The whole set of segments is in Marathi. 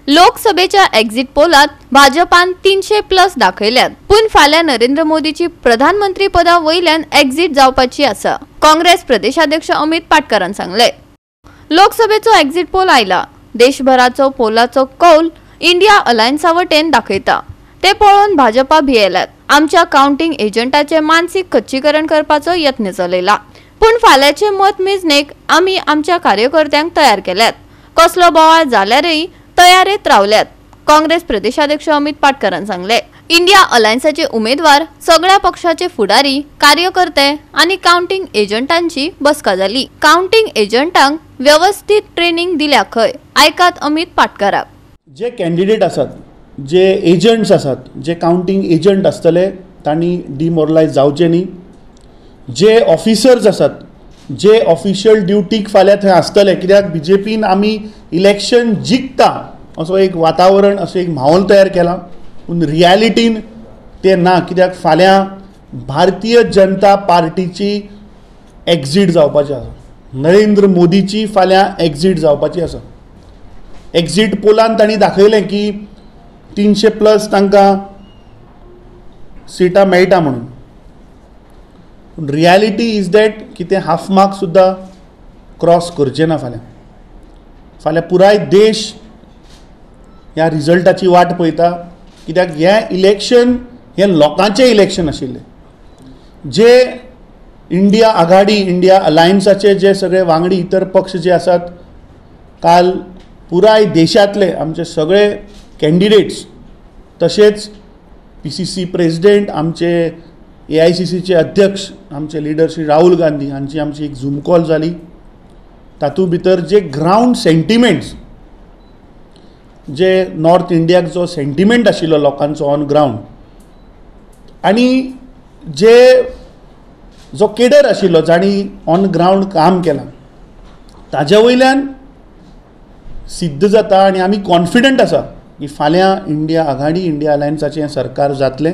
लोकसभेच्या एक्झिट पोलात भाजपान 300+ दाखयल्यात, पण फाल्यां नरेंद्र मोदीची प्रधानमंत्री पदा वयल्यान एक्झिट जावपाची आसा, काँग्रेस प्रदेशाध्यक्ष अमित पाटकरान सांगले। लोकसभेचो एक्झिट पोल आयला। देशभराचो पोलाचो कौल इंडिया अलायन्सा वटेन दाखयता। ते पळोवन भाजपा भियेल्यात। आमच्या काउंटिंग एजंटाचे मानसिक खच्चीकरण करपाचो यत्न चलयला, पण फाल्याचे मत मेजणेक आमी आमच्या कार्यकर्त्यांक तयार केल्यात। कसलो बोवाळ जाल्यारय तयारेत रावल्यात, काँग्रेस प्रदेशाध्यक्ष अमित पाटकरान सांगले। इंडिया अलायन्साचे उमेदवार, सगळ्या पक्षाचे फुडारी, कार्यकर्ते आणि काउंटिंग एजंटांची बसका जाली। काउंटिंग एजंटांक व्यवस्थित ट्रेनिंग दिल्या खंय, आयकात अमित पाटकराक। जे कॅन्डिडेट आसात, जे एजंट्स आसात, जे काउंटिंग एजंट आसतले तांणी डिमोरलायज जावचे न्ही। जे ऑफिसर्स आसात, जे ऑफिशियल ड्युटीक फाल्यां थंय आसतले, कित्याक बीजेपीन आमी इलेक्शन जिखता असो एक वातावरण, असो एक माहोल तयार केला, पूण रियालिटीन ते ना। कित्याक फाल्यां भारतीय जनता पार्टीची एक्झिट जावपाची आसा, नरेंद्र मोदीची फाल्यां एक्झिट जावपाची आसा। एक्झिट पोलान तांणी दाखयलें की 300+ तांकां सिटां मेळटा म्हणून, पूण रियालिटी इज दॅट की ते हाफ मार्क सुद्दां क्रॉस करचे ना। फाल्यां पुराय देश ह्या रिजल्टाची वाट पळयता, कित्याक हें इलेक्शन हें लोकांचें इलेक्शन आशिल्लें। जे इंडिया आघाडी, इंडिया अलायन्साचे जे सगळे वांगडी इतर पक्ष जे आसात, काल पुराय देशांतले आमचे सगळे कॅन्डिडेट्स, तशेंच PCC प्रेसिडेंट, आमचे AICCचे अध्यक्ष, आमचे लीडर श्री राहुल गांधी हांची आमची एक झूम कॉल जाली। तातूंत भितर जे ग्राउंड सेंटिमेंट्स, जे नॉर्थ इंडियाक जो सेंटिमेंट आशिल्लो लोकांचो ऑन ग्राउंड, आनी जो केडर आशिल्लो जाणी ऑन ग्राउंड काम केलां, ताजे वयल्यान सिद्ध जाता आनी आमी कॉन्फिडंट आसा की फाल्यां इंडिया आघाडी, इंडिया अलायन्साचें सरकार जातलें।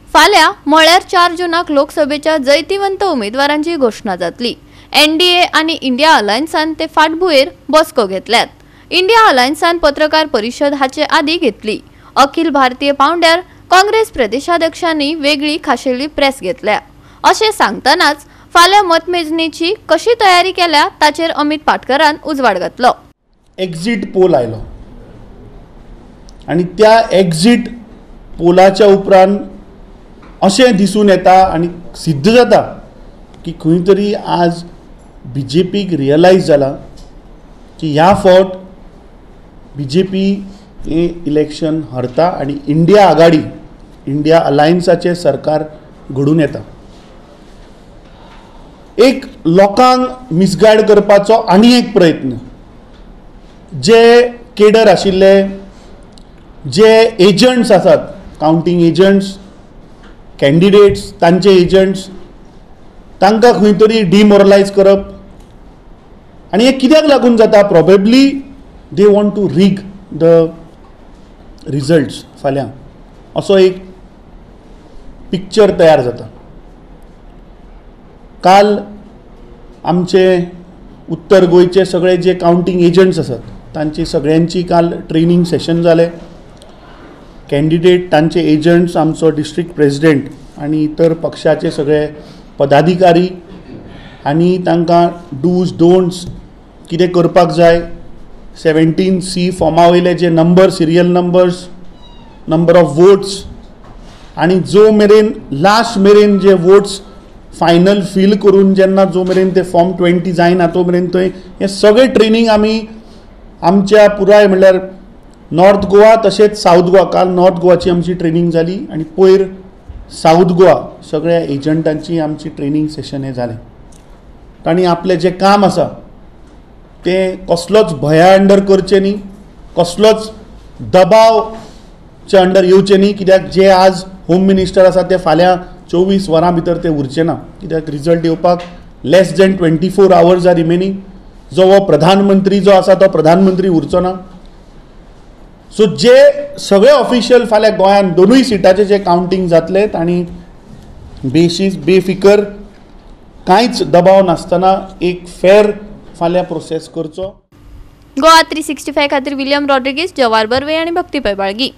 फाल्यां म्हळ्यार 4 जूनाक लोकसभेच्या जैतिवंत उमेदवारांची घोषणा जातली। NDA आणि इंडिया अलायन्सान ते फाटभुंयेर बसको घेतल्यात। इंडिया अलायन्सान पत्रकार परिशद हाचे आदी घेतली। अखिल भारतीय पांवड्यार काँग्रेस प्रदेशाध्यक्षांनी वेगळी खाशेली प्रेस घेतल्या। अशें सांगतनाच फाल्यां मतमेजणीची कशी तयारी केल्या ताचेर अमित पाटकरान उजवाड घातलो। एक्झिट पोल आयलो आनी त्या एक्झिट पोलाच्या उपरांत अशें दिसून येता आनी सिद्ध जाता की खंय तरी आज BJPक रियलायज जाला की ह्या फावट BJP हे इलेक्शन हरता आनी इंडिया आघाडी, इंडिया अलायन्साचें सरकार घडून येता। एक लोकांक मिसगायड करपाचो आनी एक प्रयत्न, जे केडर आशिल्ले, जे एजंट्स आसात, काउंटिंग एजंट्स, कॅन्डिडेट्स, तांचे एजंट्स, तांकां खंय तरी डिमोरलायज करप। आनी हें कित्याक लागून जाता? Probably they want to rig the results फाल्यां, असो एक पिक्चर तयार जाता। काल आमचे उत्तर गोंयचे सगळे जे काउंटिंग एजंट्स आसात, तांची सगळ्यांची काल ट्रेनिंग सेशन जालें। कॅन्डिडेट, तांचे एजंट्स, आमचो डिस्ट्रिक्ट प्रेसिडेंट आनी इतर पक्षाचे सगळे पदाधिकारी, आनी तांकां डूज डोंट्स कितें करपाक जाय, 17C फॉर्मा वयले जे number, serial numbers, number of votes, आनी जो मेरेन लास्ट मेरेन जे वोट्स फायनल फील करून जेन्ना जो मेरेन ते फॉर्म 20 जायना तो मेरेन थंय हें सगळें ट्रेनिंग आमी आमच्या पुराय म्हणल्यार नॉर्थ गोवा तशेंच साऊथ गोवा, काल नॉर्थ गोवाची आमची ट्रेनिंग जाली आनी पयर साऊथ गोवा सगळ्या एजंटांची आमची ट्रेनिंग सेशन हें जालें। तांणी आपलें जें काम आसा तें कसलोच भया अंडर करचें न्ही, कसलोच दबावचे अंडर येवचें न्ही, कित्याक जे आज होम मिनिस्टर आसा ते फाल्यां 24 वरां भितर ते उरचे ना, कित्याक रिजल्ट येवपाक लेस दॅन 24 hours आर रिमेनींग। जो हो प्रधानमंत्री जो आसा तो प्रधानमंत्री उरचो ना। सो जे सगळे ऑफिशियल फाल्यां गोंयांत दोनूय सिटाचे जे काउंटिंग जातले तांणी बेफिकर कांयच दबाव नासतना एक फेर फाल्यां प्रोसेस करचो। गोवा 365 खातीर विलियम रॉड्रिगीस, जवार बर्वे आणि भक्ती पैबाळगी.